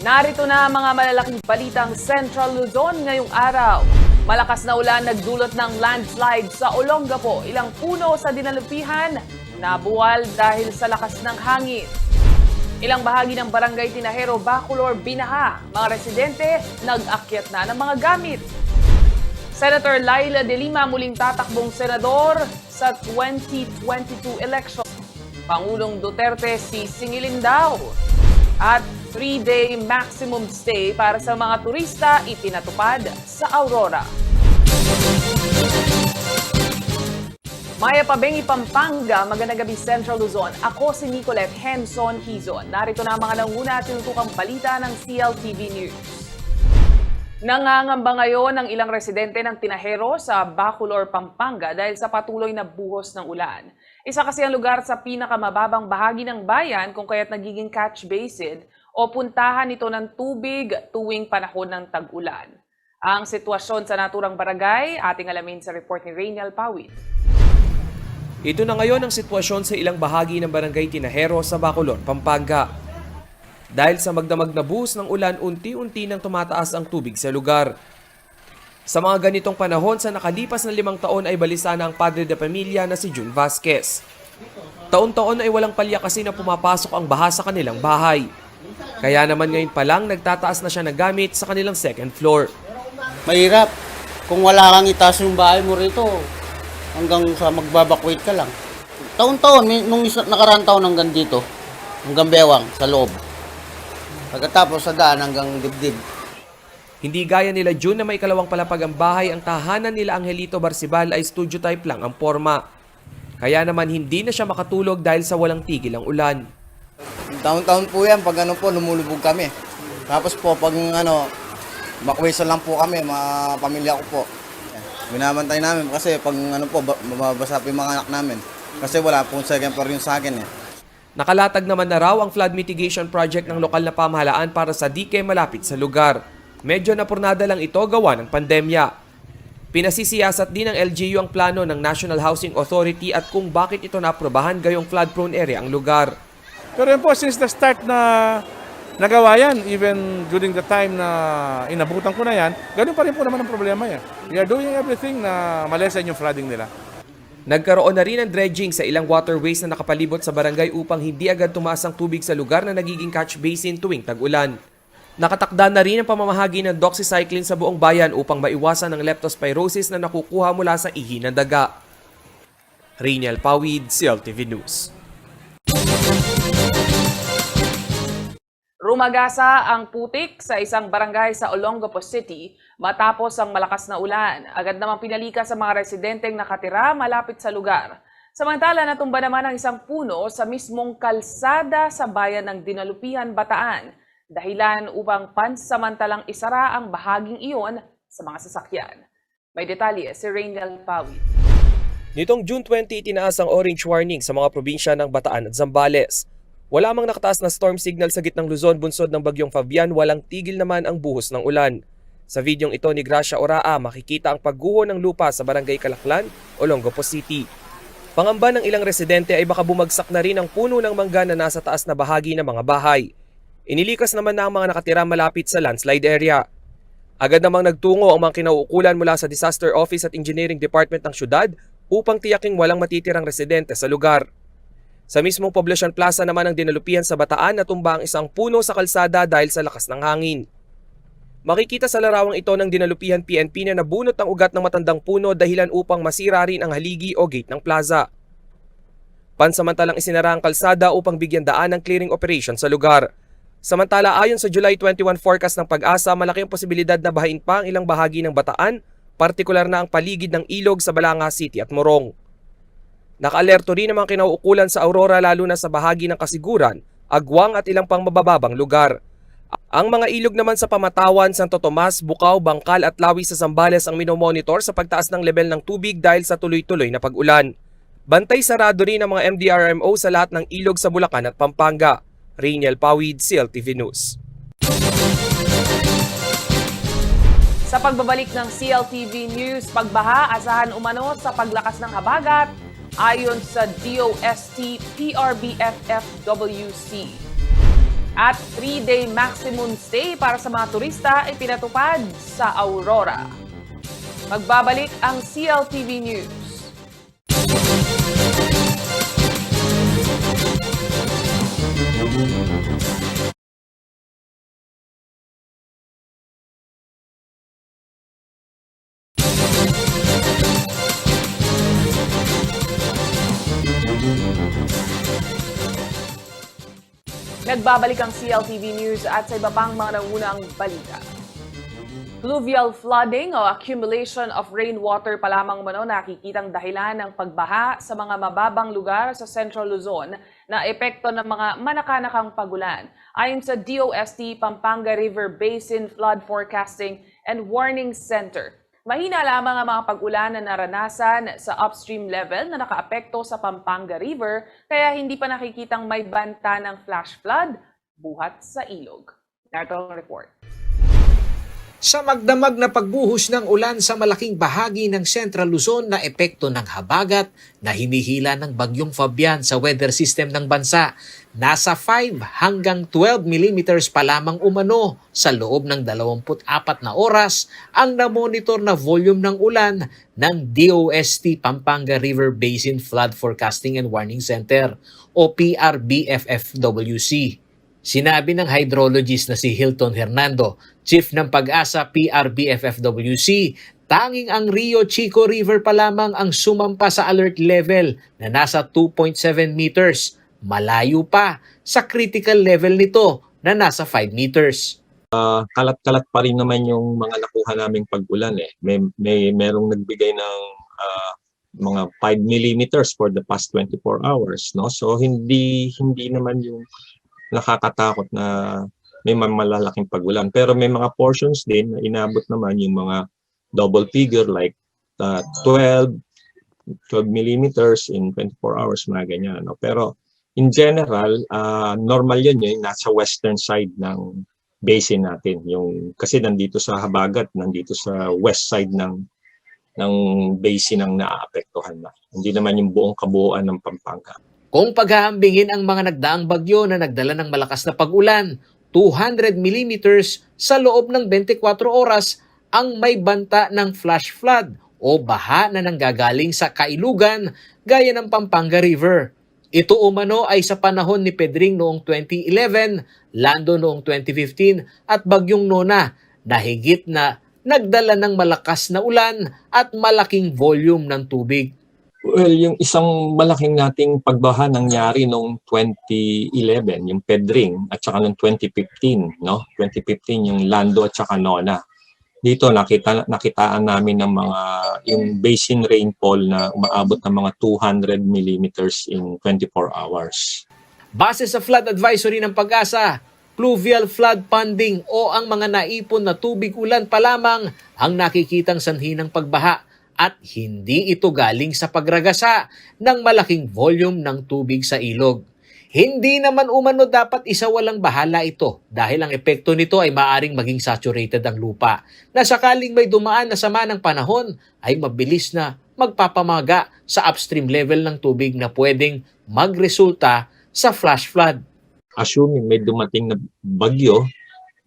Narito na ang mga malalaking balitang Central Luzon ngayong araw. Malakas na ulan nagdulot ng landslide sa Olongapo. Ilang puno sa dinalupihan nabuwal dahil sa lakas ng hangin. Ilang bahagi ng Barangay Tinajero, Bacolor, binaha. Mga residente nag-akyat na ng mga gamit. Senator Laila de Lima muling tatakbong senador sa 2022 election. Pangulong Duterte sisingilin daw. At 3-day maximum stay para sa mga turista ipinatupad sa Aurora. Maya Pabengi, Pampanga, magandang gabi Central Luzon. Ako si Nicolette Henson Hizon. Narito na ang mga nanguna at tinutukang balita ng CLTV News. Nangangamba ngayon ang ilang residente ng Tinajero sa Bacolor, Pampanga dahil sa patuloy na buhos ng ulan. Isa kasi ang lugar sa pinakamababang bahagi ng bayan kung kaya't nagiging catch basin o puntahan ito ng tubig tuwing panahon ng tag-ulan. Ang sitwasyon sa naturang barangay, ating alamin sa report ni Rainiel Pawit. Ito na ngayon ang sitwasyon sa ilang bahagi ng Barangay Tinajero sa Bacolor, Pampanga. Dahil sa magdamag na buhos ng ulan, unti-unti nang tumataas ang tubig sa lugar. Sa mga ganitong panahon, sa nakalipas na 5 taon ay balisa na ang padre de pamilya na si June Vasquez. Taon-taon ay walang palya kasi na pumapasok ang baha sa kanilang bahay. Kaya naman ngayon pa lang nagtataas na siya ng gamit sa kanilang second floor. Mahirap. Kung wala kang itaas yung bahay mo rito, hanggang sa magbabakwait ka lang. Taon-taon, nung nakaraan taon hanggang dito, hanggang bewang sa loob. Pagkatapos sa daan hanggang dibdib. Hindi gaya nila June na may kalawang palapag ang bahay, ang tahanan nila Angelito Barcibal ay studio type lang ang forma. Kaya naman hindi na siya makatulog dahil sa walang tigil ang ulan. Taon-taon po yan pag lumulubog kami. Tapos po pag makwesa lang po kami, mga pamilya ko po. Binabantay namin kasi pag mababasa po yung mga anak namin. Kasi wala pong second floor yun sa akin eh. Nakalatag naman na raw ang flood mitigation project ng lokal na pamahalaan para sa dike malapit sa lugar. Medyo napurnada lang ito gawa ng pandemya. Pinasisiyasat din ng LGU ang plano ng National Housing Authority at kung bakit ito naprobahan gayong flood-prone area ang lugar. Pero yun po, since the start na nagawa yan, even during the time na inabutan ko na yan, ganun pa rin po naman ang problema yan. We are doing everything na malesen yung flooding nila. Nagkaroon na rin ng dredging sa ilang waterways na nakapalibot sa barangay upang hindi agad tumaas ang tubig sa lugar na nagiging catch basin tuwing tag-ulan. Nakatakda na rin ang pamamahagi ng doxycycline sa buong bayan upang maiwasan ang leptospirosis na nakukuha mula sa ihi ng daga. Rainiel Pawid, CLTV News. Rumagasa ang putik sa isang barangay sa Olongapo City matapos ang malakas na ulan. Agad namang pinalikas sa mga residenteng nakatira malapit sa lugar. Samantala, natumba naman ang isang puno sa mismong kalsada sa bayan ng Dinalupihan, Bataan. Dahilan upang pansamantalang isara ang bahaging iyon sa mga sasakyan. May detalye si Rainiel Pawit. Nitong June 20, itinaas ang orange warning sa mga probinsya ng Bataan at Zambales. Wala mang nakataas na storm signal sa gitnang Luzon bunsod ng bagyong Fabian, walang tigil naman ang buhos ng ulan. Sa videong ito ni Gracia Oraa, makikita ang pagguho ng lupa sa Barangay Calaklan, Olongapo City. Pangamba ng ilang residente ay baka bumagsak na rin ang puno ng mangga na nasa taas na bahagi ng mga bahay. Inilikas naman na ang mga nakatira malapit sa landslide area. Agad namang nagtungo ang mga kinauukulan mula sa Disaster Office at Engineering Department ng syudad upang tiyaking walang matitirang residente sa lugar. Sa mismong Poblacion Plaza naman ng Dinalupihan sa Bataan, natumba ang isang puno sa kalsada dahil sa lakas ng hangin. Makikita sa larawang ito ng Dinalupihan PNP na nabunot ang ugat ng matandang puno dahilan upang masira rin ang haligi o gate ng plaza. Pansamantalang isinara ang kalsada upang bigyan daan ng clearing operation sa lugar. Samantala, ayon sa July 21 forecast ng Pag-asa, malaki ang posibilidad na bahain pa ang ilang bahagi ng Bataan, partikular na ang paligid ng ilog sa Balanga City at Morong. Naka-alerto rin ang mga kinauukulan sa Aurora lalo na sa bahagi ng Kasiguran, Agwang at ilang pang mabababang lugar. Ang mga ilog naman sa Pamatawan, Santo Tomas, Bukaw, Bangkal at Lawi sa Zambales ang minomonitor sa pagtaas ng level ng tubig dahil sa tuloy-tuloy na pag-ulan. Bantay sarado rin ang mga MDRMO sa lahat ng ilog sa Bulacan at Pampanga. Rainiel Pawid, CLTV News. Sa pagbabalik ng CLTV News, pagbaha asahan umano sa paglakas ng habagat ayon sa DOST PRBFFWC. At 3-day maximum stay para sa mga turista ay pinatupad sa Aurora. Magbabalik ang CLTV News. Nagbabalik ang CLTV News at sa iba pang mga nangunang balita. Pluvial flooding o accumulation of rainwater pa lamang umano nakikitang dahilan ng pagbaha sa mga mababang lugar sa Central Luzon na epekto ng mga manakanakang pagulan. Ayon sa DOST Pampanga River Basin Flood Forecasting and Warning Center, mahina lamang ang mga pag-ulan na naranasan sa upstream level na nakaapekto sa Pampanga River kaya hindi pa nakikitang may banta ng flash flood buhat sa ilog. Narito ang report. Sa magdamag na pagbuhos ng ulan sa malaking bahagi ng Central Luzon na epekto ng habagat na hinihila ng bagyong Fabian sa weather system ng bansa, nasa 5 hanggang 12 millimeters pa lamang umano sa loob ng 24 na oras ang namonitor na volume ng ulan ng DOST Pampanga River Basin Flood Forecasting and Warning Center o PRBFFWC. Sinabi ng hydrologist na si Hilton Hernando, Chief ng Pag-asa PRBFFWC, tanging ang Rio Chico River pa lamang ang sumampa sa alert level na nasa 2.7 meters, malayo pa sa critical level nito na nasa 5 meters. Kalat-kalat pa rin naman yung mga nakuha naming pag-ulan eh. Merong nagbigay ng mga 5 millimeters for the past 24 hours, no? So hindi naman yung nakakatakot na may malalaking pag-ulan. Pero may mga portions din na inabot naman yung mga double figure like 12 millimeters in 24 hours, mga ganyan. No? Pero in general, normal yun yung nasa western side ng basin natin. Kasi nandito sa habagat, nandito sa west side ng basin ang naaapektuhan na. Hindi naman yung buong kabuuan ng Pampanga. Kung paghahambingin ang mga nagdaang bagyo na nagdala ng malakas na pag-ulan, 200 millimeters sa loob ng 24 oras ang may banta ng flash flood o baha na nanggagaling sa kailugan gaya ng Pampanga River. Ito umano ay sa panahon ni Pedring noong 2011, Lando noong 2015 at Bagyong Nona na higit na nagdala ng malakas na ulan at malaking volume ng tubig. Well, yung isang malaking nating pagbaha nangyari noong 2011, yung Pedring, at saka noong 2015, no? 2015 yung Lando at saka Nona. Dito nakitaan namin ng yung basin rainfall na umaabot ng mga 200 millimeters in 24 hours. Base sa flood advisory ng Pag-asa, pluvial flood funding o ang mga naipon na tubig ulan pa lamang ang nakikitang sanhi ng pagbaha at hindi ito galing sa pagragasa ng malaking volume ng tubig sa ilog. Hindi naman umano dapat isawalang bahala ito dahil ang epekto nito ay maaring maging saturated ang lupa na sakaling may dumaan na sama ng panahon ay mabilis na magpapamaga sa upstream level ng tubig na pwedeng magresulta sa flash flood. Assuming may dumating na bagyo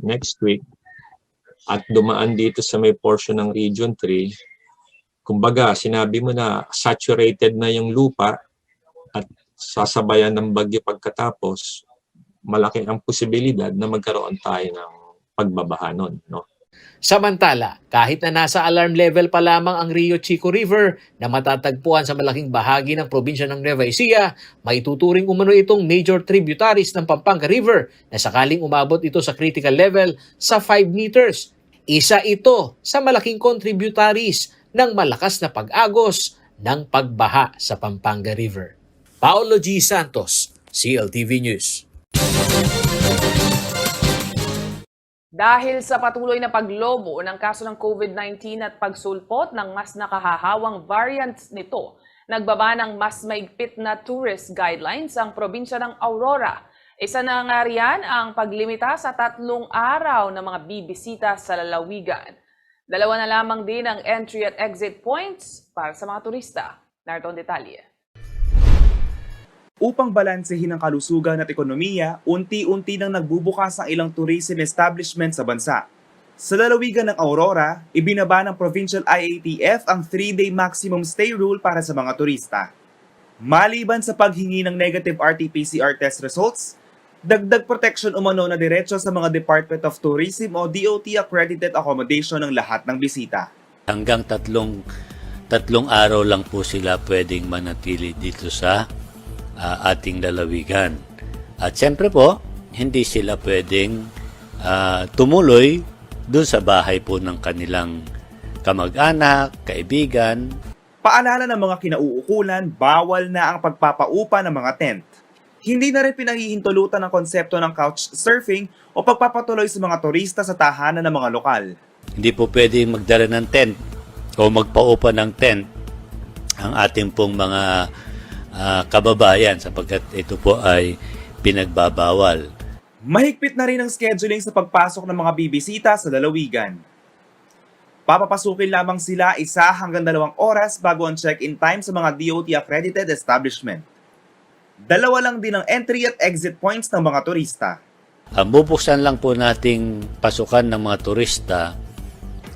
next week at dumaan dito sa may portion ng Region 3, kumbaga, sinabi mo na saturated na yung lupa at sasabayan ng bagyo pagkatapos, malaki ang posibilidad na magkaroon tayo ng pagbabaha nun, no? Samantala, kahit na nasa alarm level pa lamang ang Rio Chico River na matatagpuan sa malaking bahagi ng probinsya ng Nueva Ecija, maituturing umano itong major tributaries ng Pampanga River na sakaling umabot ito sa critical level sa 5 meters. Isa ito sa malaking contributaries ng malakas na pag-agos ng pagbaha sa Pampanga River. Paolo G. Santos, CLTV News. Dahil sa patuloy na paglobo ng kaso ng COVID-19 at pagsulpot ng mas nakahahawang variants nito, nagbaba ng mas maigpit na tourist guidelines ang probinsya ng Aurora. Isa na nga riyan ang paglimita sa 3 araw ng mga bibisita sa lalawigan. 2 na lamang din ang entry at exit points para sa mga turista. Narito ang detalye. Upang balansehin ang kalusugan at ekonomiya, unti-unti nang nagbubukas ang ilang tourism establishment sa bansa. Sa lalawigan ng Aurora, ibinaba ng Provincial IATF ang 3-day maximum stay rule para sa mga turista. Maliban sa paghingi ng negative RT-PCR test results, dagdag protection umano na diretso sa mga Department of Tourism o DOT accredited accommodation ng lahat ng bisita. Hanggang tatlong araw lang po sila pwedeng manatili dito sa ating lalawigan. At siyempre po, hindi sila pwedeng tumuloy dun sa bahay po ng kanilang kamag-anak, kaibigan. Paalala ng mga kinauukulan, bawal na ang pagpapaupa ng mga tent. Hindi na rin pinahihintulutan ang konsepto ng couchsurfing o pagpapatuloy sa mga turista sa tahanan ng mga lokal. Hindi po pwedeng magdala ng tent o magpaupa ng tent ang ating pong mga kababayan sapagkat ito po ay pinagbabawal. Mahigpit na rin ang scheduling sa pagpasok ng mga bibisita sa lalawigan. Papapasukin lamang sila 1 hanggang 2 oras bago ang check-in time sa mga DOT accredited establishment. 2 lang din ang entry at exit points ng mga turista. Ang bubuksan lang po nating pasukan ng mga turista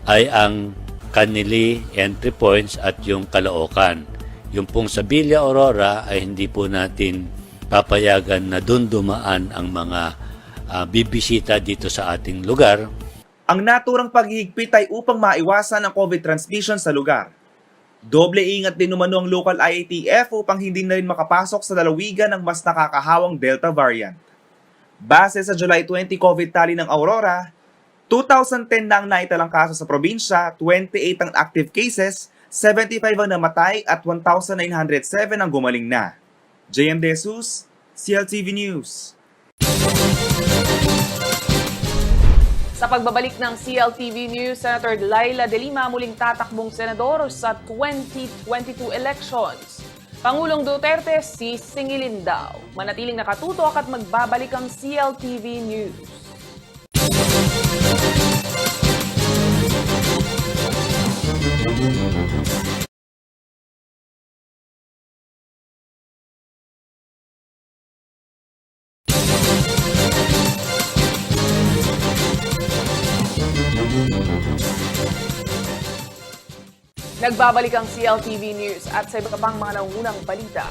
ay ang Kanili entry points at yung Caloocan. Yung pong sa Villa Aurora ay hindi po natin papayagan na doon dumaan ang mga bibisita dito sa ating lugar. Ang naturang paghihigpit ay upang maiwasan ang COVID transmission sa lugar. Doble ingat din umano ang local IATF upang hindi na rin makapasok sa lalawigan ng mas nakakahawang Delta variant. Base sa July 20 COVID tally ng Aurora, 2,010 na ang naitalang kaso sa probinsya, 28 ang active cases, 75 ang namatay at 1,907 ang gumaling na. JM De Jesus, CLTV News. Sa pagbabalik ng CLTV News, Senator Laila De Lima muling tatakbong senador sa 2022 elections. Pangulong Duterte sisingilin daw. Manatiling nakatutok at magbabalik ang CLTV News. Nagbabalik ang CLTV News at sa iba pang mga nangunang balita.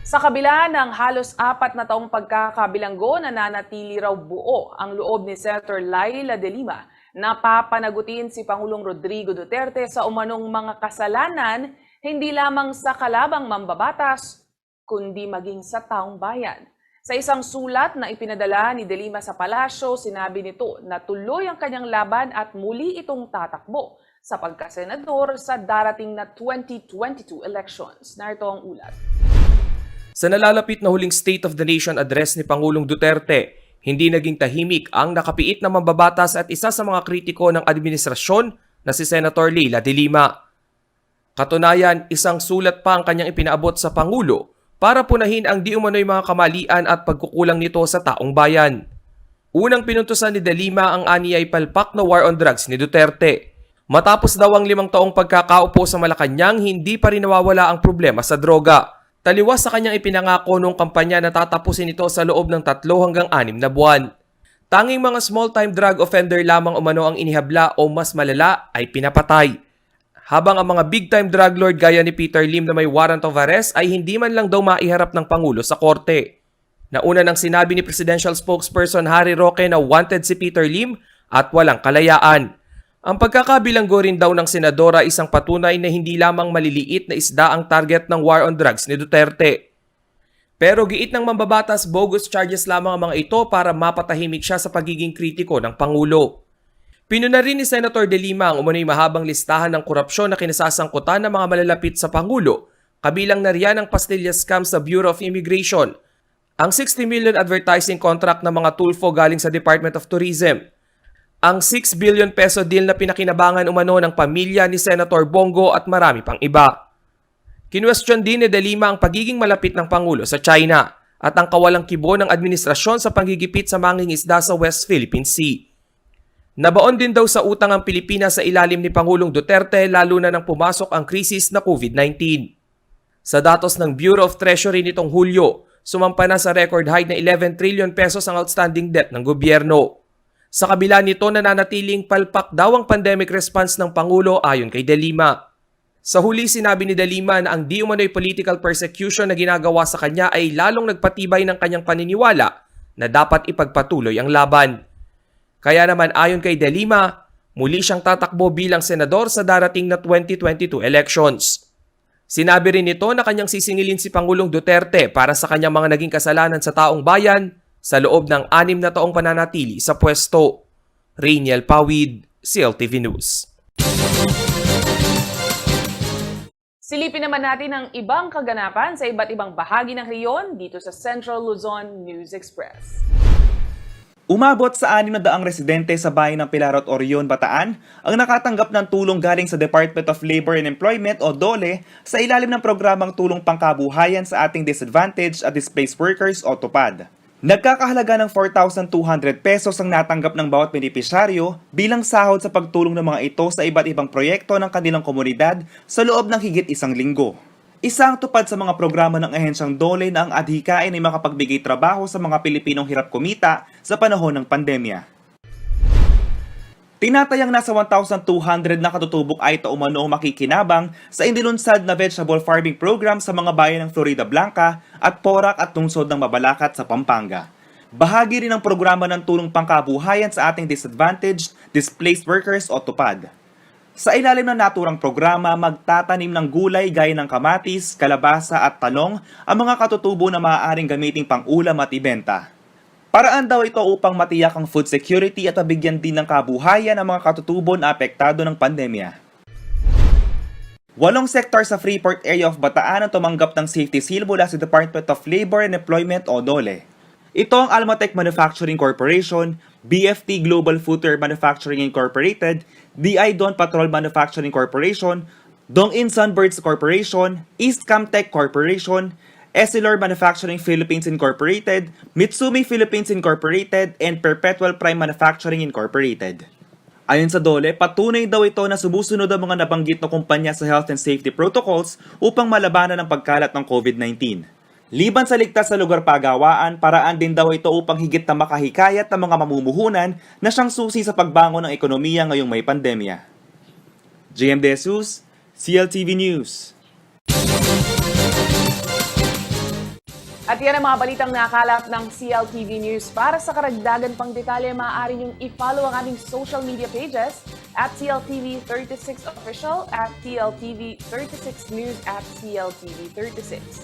Sa kabila ng halos 4 na taong pagkakabilanggo, nananatili raw buo ang loob ni Senator Laila De Lima na papanagutin si Pangulong Rodrigo Duterte sa umanong mga kasalanan hindi lamang sa kalabang mambabatas, kundi maging sa taong bayan. Sa isang sulat na ipinadala ni De Lima sa palasyo, sinabi nito na tuloy ang kanyang laban at muli itong tatakbo sa pagkasenador sa darating na 2022 elections. Narito ang ulat. Sa nalalapit na huling State of the Nation address ni Pangulong Duterte, hindi naging tahimik ang nakapiit na mambabatas at isa sa mga kritiko ng administrasyon na si Senator Laila De Lima. Katunayan, isang sulat pa ang kanyang ipinaabot sa Pangulo para punahin ang di umano'y mga kamalian at pagkukulang nito sa taong bayan. Unang pinuntusan ni De Lima ang aniyay palpak na war on drugs ni Duterte. Matapos daw ang 5 taong pagkakaupo sa Malacanang, hindi pa rin nawawala ang problema sa droga. Taliwas sa kanyang ipinangako noong kampanya na tatapusin ito sa loob ng 3 hanggang 6 na buwan. Tanging mga small-time drug offender lamang umano ang inihabla o mas malala ay pinapatay. Habang ang mga big-time drug lord gaya ni Peter Lim na may warrant of arrest ay hindi man lang daw maiharap ng Pangulo sa korte. Nauna nang sinabi ni Presidential Spokesperson Harry Roque na wanted si Peter Lim at walang kalayaan. Ang pagkakabilanggo rin daw ng senadora isang patunay na hindi lamang maliliit na isda ang target ng war on drugs ni Duterte. Pero giit ng mambabatas, bogus charges lamang ang mga ito para mapatahimik siya sa pagiging kritiko ng Pangulo. Pinuna rin ni Senator De Lima ang umano'y mahabang listahan ng korupsyon na kinasasangkutan ng mga malalapit sa Pangulo, kabilang na riyan ang Pastilla scam sa Bureau of Immigration, ang 60 million advertising contract ng mga Tulfo galing sa Department of Tourism, ang 6 billion peso deal na pinakinabangan umano ng pamilya ni Senator Bongo at marami pang iba. Kinwestiyon din ni De Lima ang pagiging malapit ng Pangulo sa China at ang kawalang kibo ng administrasyon sa panggigipit sa mangingisda sa West Philippine Sea. Nabaon din daw sa utang ang Pilipinas sa ilalim ni Pangulong Duterte lalo na nang pumasok ang krisis na COVID-19. Sa datos ng Bureau of Treasury nitong Hulyo, sumampa na sa record high na 11 trillion pesos ang outstanding debt ng gobyerno. Sa kabila nito, nananatiling palpak daw ang pandemic response ng Pangulo ayon kay De Lima. Sa huli, sinabi ni De Lima na ang di umano'y political persecution na ginagawa sa kanya ay lalong nagpatibay ng kanyang paniniwala na dapat ipagpatuloy ang laban. Kaya naman ayon kay De Lima, muli siyang tatakbo bilang senador sa darating na 2022 elections. Sinabi rin nito na kanyang sisingilin si Pangulong Duterte para sa kanyang mga naging kasalanan sa taong bayan sa loob ng 6 na taong pananatili sa pwesto. Rainiel Pawid, CLTV News. Silipin naman natin ang ibang kaganapan sa iba't ibang bahagi ng rehiyon dito sa Central Luzon News Express. Umabot sa 600 residente sa bayan ng Pilarot, Orion, Bataan ang nakatanggap ng tulong galing sa Department of Labor and Employment o DOLE sa ilalim ng programang Tulong Pangkabuhayan sa Ating Disadvantaged at Displaced Workers o TUPAD. Nagkakahalaga ng 4,200 pesos ang natanggap ng bawat benepisyaryo bilang sahod sa pagtulong ng mga ito sa iba't ibang proyekto ng kanilang komunidad sa loob ng higit isang linggo. Isa ang tupad sa mga programa ng ahensyang DOLE na ang adhikain ay makapagbigay trabaho sa mga Pilipinong hirap kumita sa panahon ng pandemya. Tinatayang nasa 1,200 na katutubok ay umano makikinabang sa inilunsad na vegetable farming program sa mga bayan ng Florida Blanca at Porac at lungsod ng Mabalacat sa Pampanga. Bahagi rin ng programa ng tulong pangkabuhayan sa ating disadvantaged, displaced workers o TUPAD. Sa ilalim ng naturang programa, magtatanim ng gulay gaya ng kamatis, kalabasa at talong ang mga katutubo na maaaring gamiting pang-ulam at ibenta. Paraan daw ito upang matiyak ang food security at mabigyan din ng kabuhayan ang mga katutubo na apektado ng pandemya. 8 sektor sa Freeport area of Bataan ang tumanggap ng safety seal mula sa Department of Labor and Employment o DOLE. Ito ang Almatec Manufacturing Corporation, BFT Global Footwear Manufacturing Incorporated, DI Don Patrol Manufacturing Corporation, Dongin Sunbirds Corporation, East Camtech Corporation, Essilor Manufacturing Philippines Incorporated, Mitsumi Philippines Incorporated, and Perpetual Prime Manufacturing Incorporated. Ayon sa DOLE, patunay daw ito na sumusunod ang mga nabanggit na kumpanya sa health and safety protocols upang malabanan ang pagkalat ng COVID-19. Liban sa ligtas sa lugar pagawaan, paraan din daw ito upang higit na makahikayat ng mga mamumuhunan na siyang susi sa pagbangon ng ekonomiya ngayong may pandemya. JM De Jesus, CLTV News. At yan ang mga balitang nakalap ng CLTV News. Para sa karagdagan pang detalye, maaari niyong i-follow ang aming social media pages at CLTV36 Official, at CLTV36 News, at CLTV36.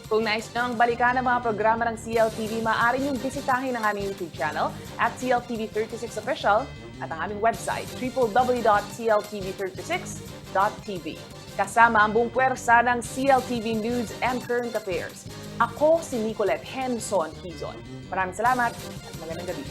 Kung nais nyo ang balikan ng mga programa ng CLTV, maaari niyong bisitahin ang aming YouTube channel at CLTV36 Official at ang aming website, www.cltv36.tv. Kasama ang buong puwersa ng CLTV News and Current Affairs. Ako si Nicolette Henson Hizon. Maraming salamat at magandang gabi.